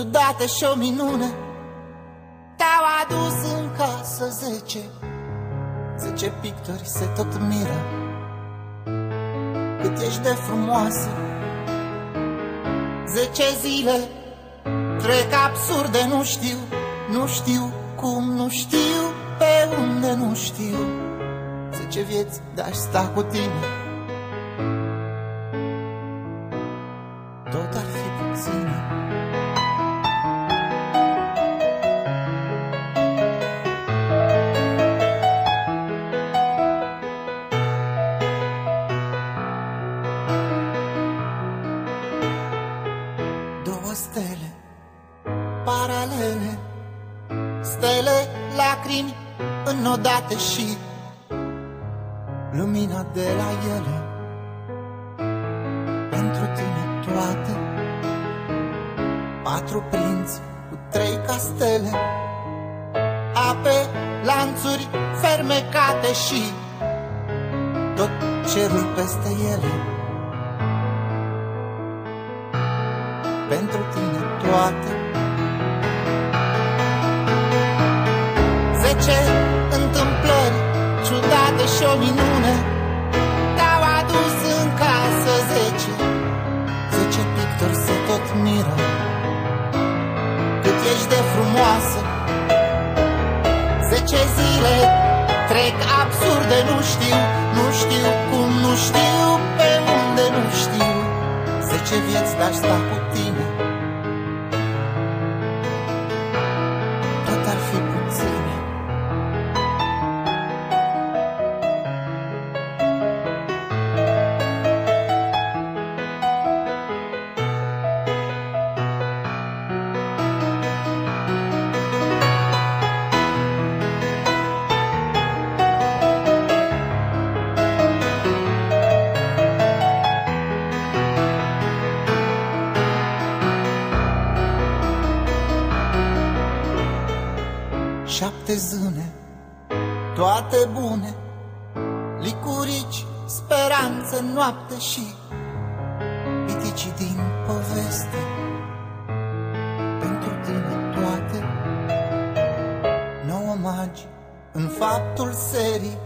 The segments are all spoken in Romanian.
ciudată și o minune. Te-au adus în casă 10 pictori se tot miră cât ești de frumoasă. 10 zile trec absurde, nu știu cum, nu știu pe unde, nu știu. 10 vieți de-aș sta cu tine, tot ar fi puține. Două stele paralele, stele, lacrimi înodate și lumina de la ele. Pentru tine toate, 4 prinți cu 3 castele, ape, lanțuri fermecate și tot cerul peste ele. Pentru tine toate, 10 întâmplări ciudate și o minune. Te-au adus în casă 10 pictori se tot miră cât ești de frumoasă. 10 zile trec absurde, nu știu cum, nu știu pe unde, nu știu. 10 vieți de-aș sta cu tine, tot ar fi puține. Șapte zâne, toate bune, licurici, speranță, noapte și piticii din poveste. Pentru tine toate, 9 magi în faptul serii,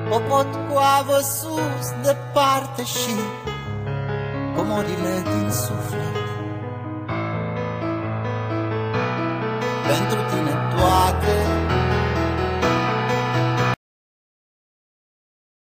popot cu avă sus, departe și comorile din suflet. Pentru tine toate,